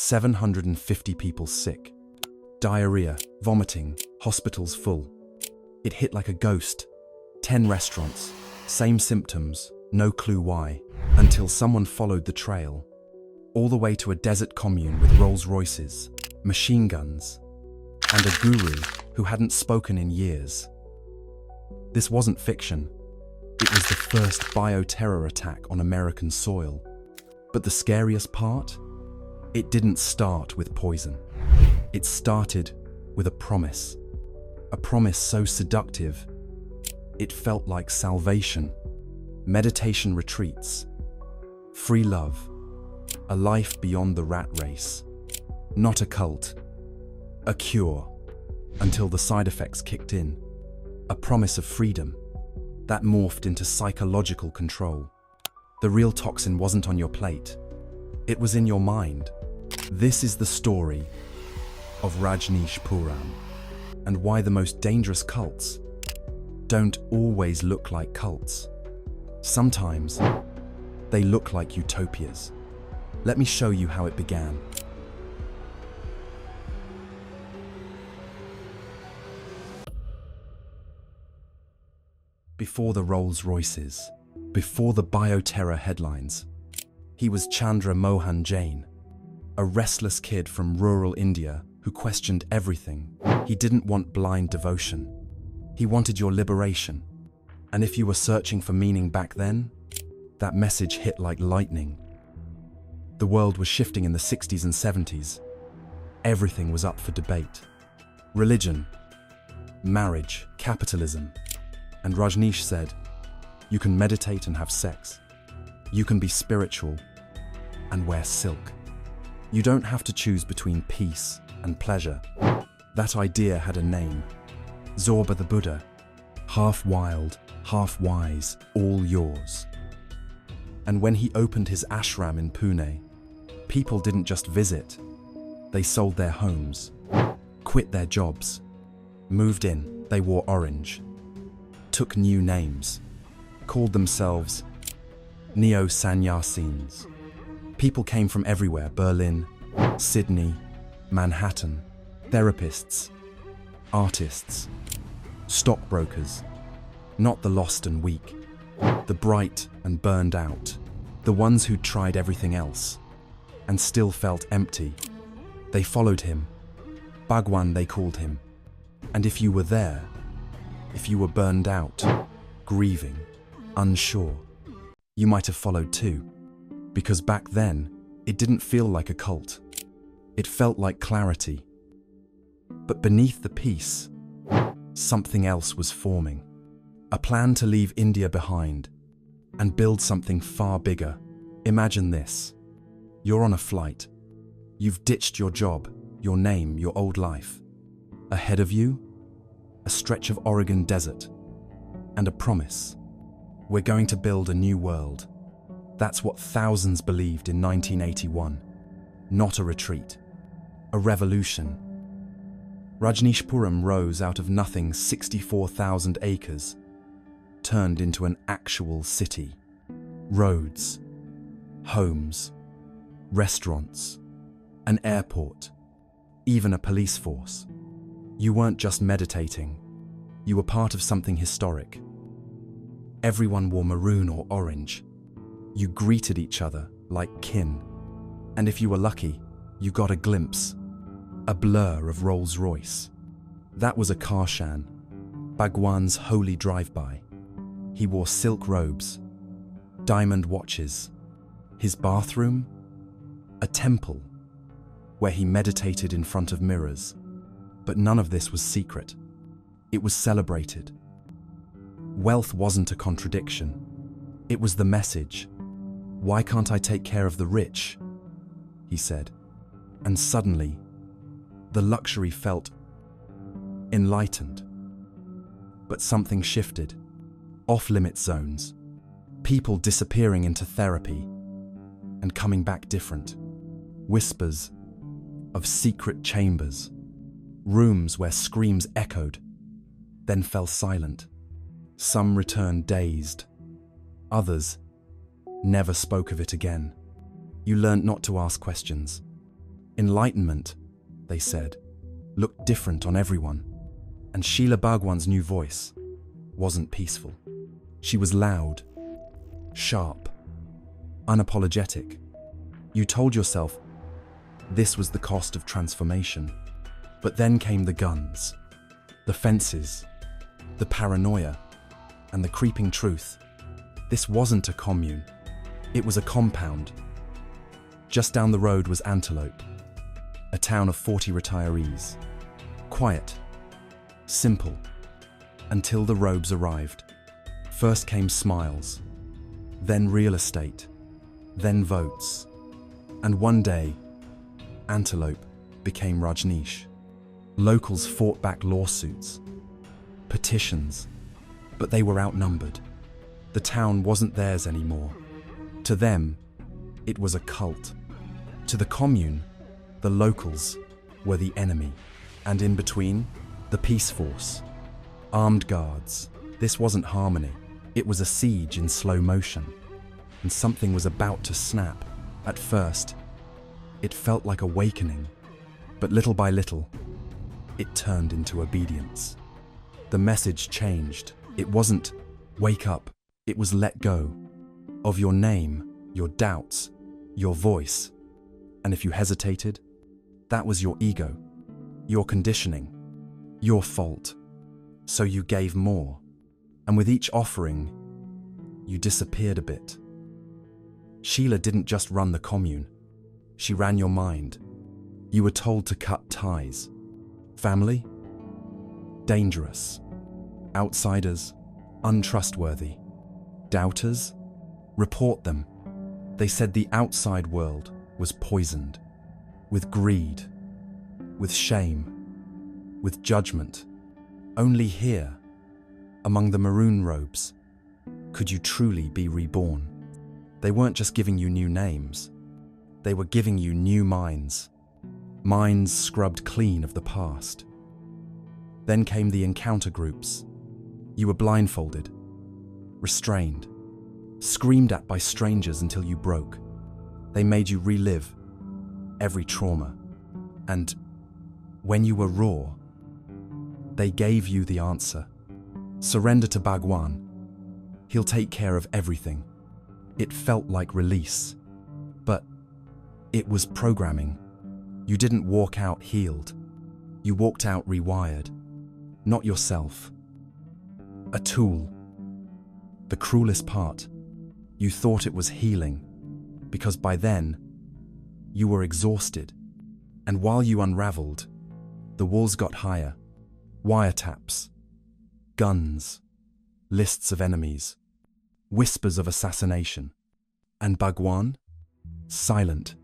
750 people sick. Diarrhea, vomiting, hospitals full. It hit like a ghost. 10 restaurants, same symptoms, no clue why, until someone followed the trail, all the way to a desert commune with Rolls-Royces, machine guns, and a guru who hadn't spoken in years. This wasn't fiction. It was the first bioterror attack on American soil. But the scariest part? It didn't start with poison. It started with a promise. A promise so seductive, it felt like salvation. Meditation retreats, free love, a life beyond the rat race. Not a cult, a cure, until the side effects kicked in. A promise of freedom that morphed into psychological control. The real toxin wasn't on your plate, it was in your mind. This is the story of Rajneeshpuram, and why the most dangerous cults don't always look like cults. Sometimes they look like utopias. Let me show you how it began. Before the Rolls-Royces, before the Bioterror headlines, he was Chandra Mohan Ji, a restless kid from rural India who questioned everything. He didn't want blind devotion. He wanted your liberation. And if you were searching for meaning back then, that message hit like lightning. The world was shifting in the 60s and 70s. Everything was up for debate. Religion, marriage, capitalism. And Rajneesh said, you can meditate and have sex. You can be spiritual and wear silk. You don't have to choose between peace and pleasure. That idea had a name. Zorba the Buddha. Half wild, half wise, all yours. And when he opened his ashram in Pune, people didn't just visit. They sold their homes, quit their jobs, moved in. They wore orange, took new names, called themselves neo-sannyasins. People came from everywhere: Berlin, Sydney, Manhattan. Therapists, artists, stockbrokers. Not the lost and weak, the bright and burned out, the ones who'd tried everything else and still felt empty. They followed him. Bhagwan, they called him. And if you were there, if you were burned out, grieving, unsure, you might have followed too. Because back then, it didn't feel like a cult. It felt like clarity. But beneath the peace, something else was forming. A plan to leave India behind and build something far bigger. Imagine this. You're on a flight. You've ditched your job, your name, your old life. Ahead of you, a stretch of Oregon desert and a promise. We're going to build a new world. That's what thousands believed in 1981. Not a retreat, a revolution. Rajneeshpuram rose out of nothing. 64,000 acres turned into an actual city. Roads, homes, restaurants, an airport, even a police force. You weren't just meditating, you were part of something historic. Everyone wore maroon or orange. You greeted each other like kin. And if you were lucky, you got a glimpse, a blur of Rolls-Royce. That was a Karshan, Bhagwan's holy drive-by. He wore silk robes, diamond watches. His bathroom? A temple, where he meditated in front of mirrors. But none of this was secret. It was celebrated. Wealth wasn't a contradiction. It was the message. Why can't I take care of the rich? He said. And suddenly, the luxury felt enlightened. But something shifted. Off-limit zones. People disappearing into therapy and coming back different. Whispers of secret chambers. Rooms where screams echoed, then fell silent. Some returned dazed. Others never spoke of it again. You learned not to ask questions. Enlightenment, they said, looked different on everyone. And Sheela Bhagwan's new voice wasn't peaceful. She was loud, sharp, unapologetic. You told yourself this was the cost of transformation. But then came the guns, the fences, the paranoia, and the creeping truth. This wasn't a commune. It was a compound. Just down the road was Antelope, a town of 40 retirees. Quiet, simple, until the robes arrived. First came smiles, then real estate, then votes. And one day, Antelope became Rajneesh. Locals fought back lawsuits, petitions, but they were outnumbered. The town wasn't theirs anymore. To them, it was a cult. To the commune, the locals were the enemy. And in between, the peace force, armed guards. This wasn't harmony. It was a siege in slow motion. And something was about to snap. At first, it felt like awakening. But little by little, it turned into obedience. The message changed. It wasn't, wake up. It was let go of your name, your doubts, your voice. And if you hesitated, that was your ego, your conditioning, your fault. So you gave more. And with each offering, you disappeared a bit. Sheela didn't just run the commune. She ran your mind. You were told to cut ties. Family? Dangerous. Outsiders? Untrustworthy. Doubters? Report them. They said the outside world was poisoned. With greed. With shame. With judgment. Only here, among the maroon robes, could you truly be reborn. They weren't just giving you new names. They were giving you new minds. Minds scrubbed clean of the past. Then came the encounter groups. You were blindfolded, restrained, screamed at by strangers until you broke. They made you relive every trauma. And when you were raw, they gave you the answer. Surrender to Bhagwan. He'll take care of everything. It felt like release, but it was programming. You didn't walk out healed. You walked out rewired. Not yourself. A tool. The cruelest part, you thought it was healing, because by then, you were exhausted. And while you unraveled, the walls got higher. Wiretaps, guns, lists of enemies, whispers of assassination. And Bhagwan? Silent,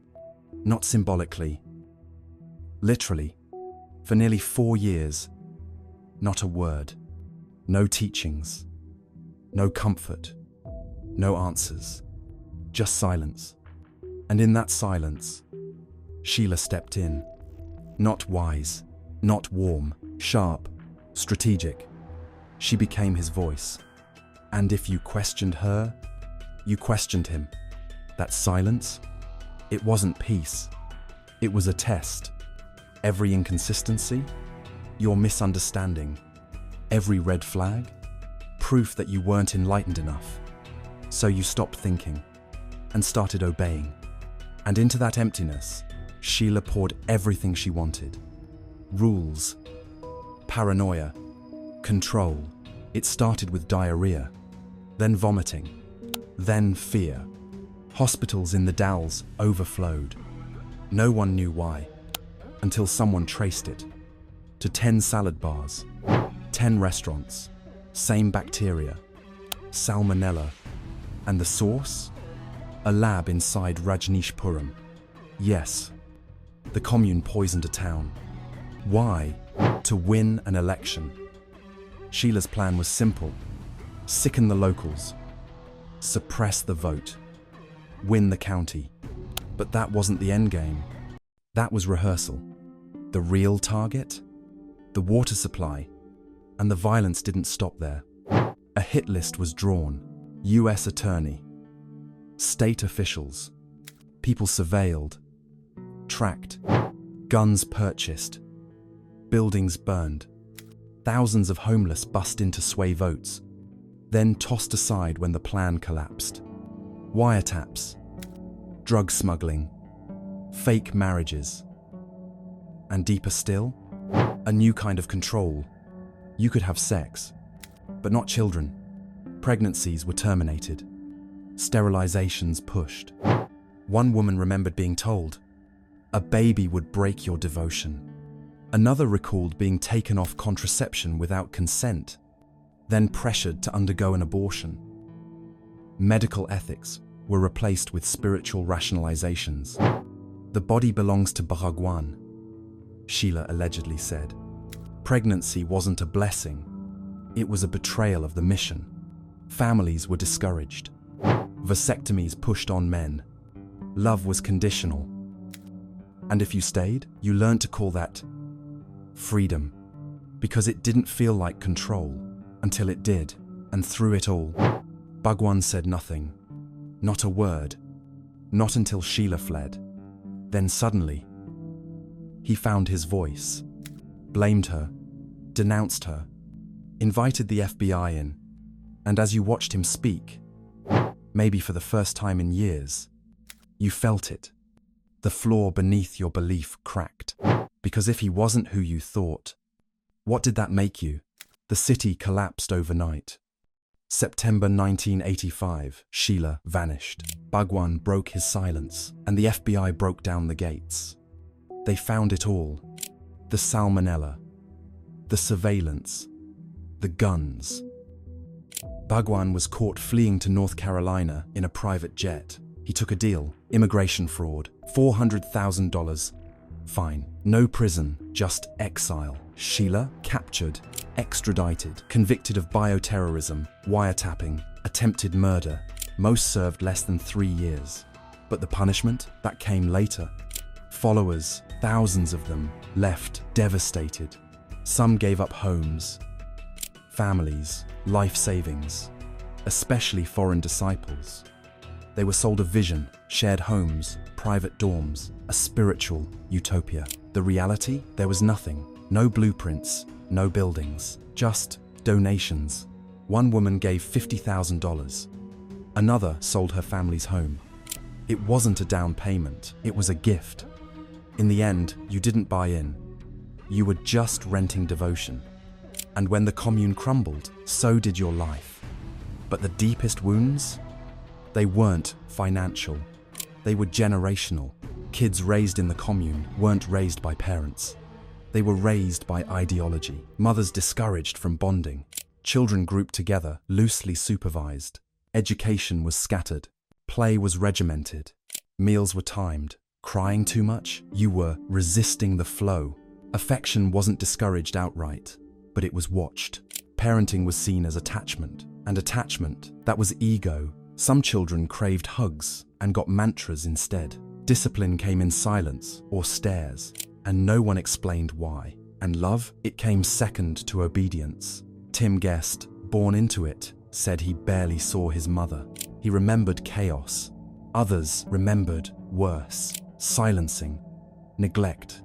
not symbolically, literally, for nearly 4 years. Not a word, no teachings, no comfort, no answers, just silence. And in that silence, Sheela stepped in. Not wise, not warm, sharp, strategic. She became his voice. And if you questioned her, you questioned him. That silence, it wasn't peace. It was a test. Every inconsistency, your misunderstanding, every red flag, proof that you weren't enlightened enough. So you stopped thinking and started obeying. And into that emptiness, Sheela poured everything she wanted. Rules, paranoia, control. It started with diarrhea, then vomiting, then fear. Hospitals in the Dalles overflowed. No one knew why, until someone traced it to 10 salad bars, 10 restaurants, same bacteria, salmonella. And the source? A lab inside Rajneeshpuram. Yes, the commune poisoned a town. Why? To win an election. Sheela's plan was simple. Sicken the locals, suppress the vote, win the county. But that wasn't the end game. That was rehearsal. The real target? The water supply. And the violence didn't stop there. A hit list was drawn. US attorney, state officials, people surveilled, tracked, guns purchased, buildings burned, thousands of homeless bussed into sway votes, then tossed aside when the plan collapsed. Wiretaps, drug smuggling, fake marriages, and deeper still, a new kind of control. You could have sex, but not children. Pregnancies were terminated, sterilizations pushed. One woman remembered being told, "A baby would break your devotion." Another recalled being taken off contraception without consent, then pressured to undergo an abortion. Medical ethics were replaced with spiritual rationalizations. "The body belongs to Bhagwan," Sheela allegedly said. Pregnancy wasn't a blessing, it was a betrayal of the mission. Families were discouraged. Vasectomies pushed on men. Love was conditional. And if you stayed, you learned to call that freedom, because it didn't feel like control until it did, and through it all, Bhagwan said nothing, not a word, not until Sheela fled. Then suddenly, he found his voice, blamed her, denounced her, invited the FBI in, and as you watched him speak, maybe for the first time in years, you felt it. The floor beneath your belief cracked. Because if he wasn't who you thought, what did that make you? The city collapsed overnight. September 1985, Sheela vanished. Bhagwan broke his silence, and the FBI broke down the gates. They found it all. The salmonella, the surveillance, the guns. Bhagwan was caught fleeing to North Carolina in a private jet. He took a deal, immigration fraud, $400,000. Fine. No prison, just exile. Sheela captured, extradited, convicted of bioterrorism, wiretapping, attempted murder. Most served less than 3 years. But the punishment? That came later. Followers, thousands of them, left devastated. Some gave up homes, families, life savings, especially foreign disciples. They were sold a vision, shared homes, private dorms, a spiritual utopia. The reality? There was nothing. No blueprints, no buildings, just donations. One woman gave $50,000. Another sold her family's home. It wasn't a down payment, it was a gift. In the end, you didn't buy in. You were just renting devotion. And when the commune crumbled, so did your life. But the deepest wounds? They weren't financial. They were generational. Kids raised in the commune weren't raised by parents. They were raised by ideology. Mothers discouraged from bonding. Children grouped together, loosely supervised. Education was scattered. Play was regimented. Meals were timed. Crying too much? You were resisting the flow. Affection wasn't discouraged outright, but it was watched. Parenting was seen as attachment, and attachment, that was ego. Some children craved hugs and got mantras instead. Discipline came in silence or stares, and no one explained why. And love, it came second to obedience. Tim Guest, born into it, said he barely saw his mother. He remembered chaos. Others remembered worse: silencing, neglect,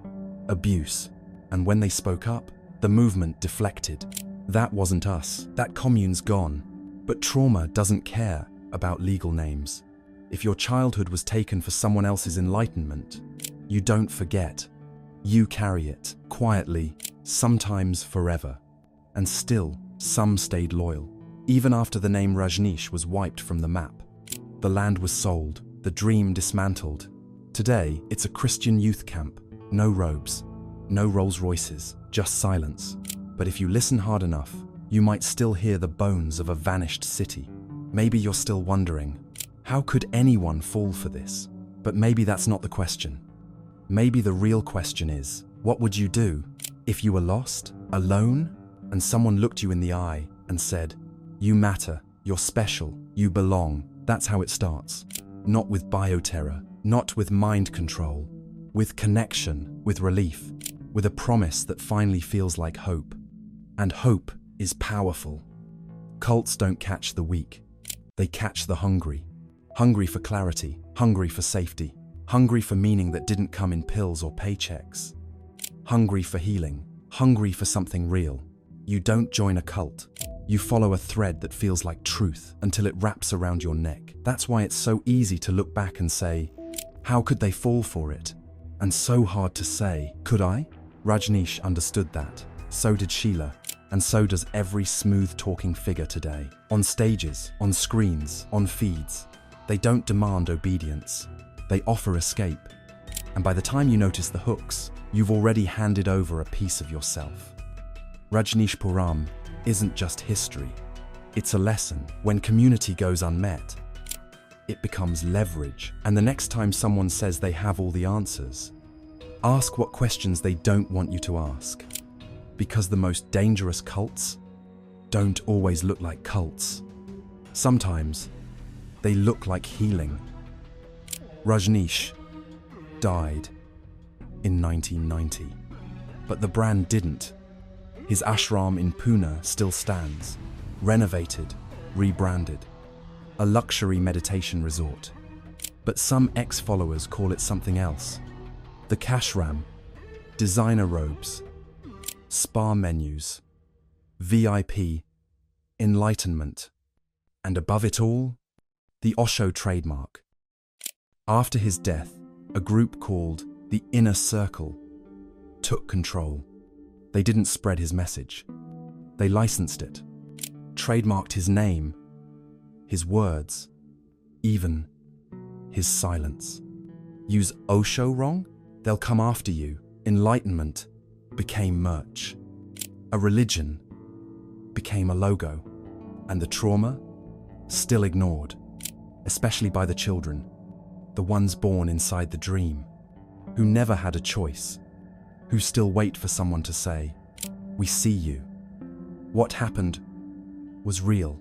abuse. And when they spoke up, the movement deflected. That wasn't us. That commune's gone. But trauma doesn't care about legal names. If your childhood was taken for someone else's enlightenment, you don't forget. You carry it, quietly, sometimes forever. And still, some stayed loyal. Even after the name Rajneesh was wiped from the map. The land was sold, the dream dismantled. Today, it's a Christian youth camp. No robes, no Rolls-Royces, just silence. But if you listen hard enough, you might still hear the bones of a vanished city. Maybe you're still wondering, how could anyone fall for this? But maybe that's not the question. Maybe the real question is, what would you do if you were lost, alone, and someone looked you in the eye and said, "You matter, you're special, you belong"? That's how it starts. Not with bioterror, not with mind control, with connection, with relief, with a promise that finally feels like hope. And hope is powerful. Cults don't catch the weak. They catch the hungry. Hungry for clarity, hungry for safety, Hungry for meaning that didn't come in pills or paychecks. Hungry for healing. Hungry for something real. You don't join a cult. You follow a thread that feels like truth until it wraps around your neck. That's why it's so easy to look back and say, how could they fall for it? And so hard to say, could I? Rajneesh understood that. So did Sheela. And so does every smooth-talking figure today. On stages, on screens, on feeds. They don't demand obedience. They offer escape. And by the time you notice the hooks, you've already handed over a piece of yourself. Rajneeshpuram isn't just history. It's a lesson. When community goes unmet, it becomes leverage. And the next time someone says they have all the answers, ask what questions they don't want you to ask. Because the most dangerous cults don't always look like cults. Sometimes they look like healing. Rajneesh died in 1990, but the brand didn't. His ashram in Pune still stands, renovated, rebranded, a luxury meditation resort. But some ex-followers call it something else. The Kashram, designer robes, spa menus, VIP, enlightenment, and above it all, the Osho trademark. After his death, a group called the Inner Circle took control. They didn't spread his message. They licensed it, trademarked his name, his words, even his silence. Use Osho wrong? They'll come after you. Enlightenment became merch. A religion became a logo. And the trauma still ignored, especially by the children, the ones born inside the dream, who never had a choice, who still wait for someone to say, "We see you." What happened was real,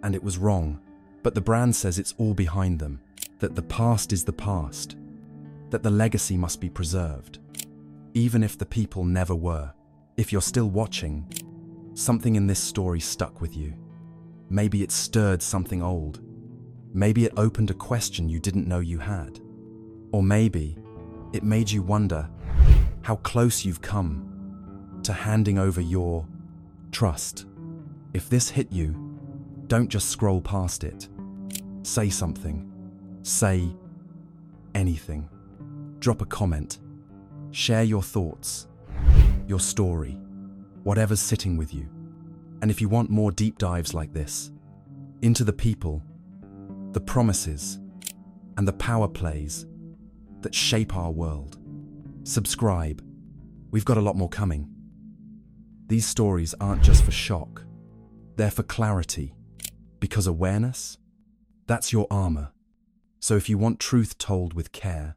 and it was wrong, but the brand says it's all behind them, that the past is the past, that the legacy must be preserved, even if the people never were. If you're still watching, something in this story stuck with you. Maybe it stirred something old. Maybe it opened a question you didn't know you had. Or maybe it made you wonder how close you've come to handing over your trust. If this hit you, don't just scroll past it. Say something. Say anything. Drop a comment. Share your thoughts, your story, whatever's sitting with you. And if you want more deep dives like this, into the people, the promises, and the power plays that shape our world, subscribe. We've got a lot more coming. These stories aren't just for shock, they're for clarity, because awareness, that's your armor. So if you want truth told with care,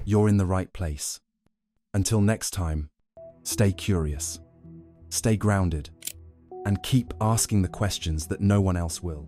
you're in the right place. Until next time, stay curious, stay grounded, and keep asking the questions that no one else will.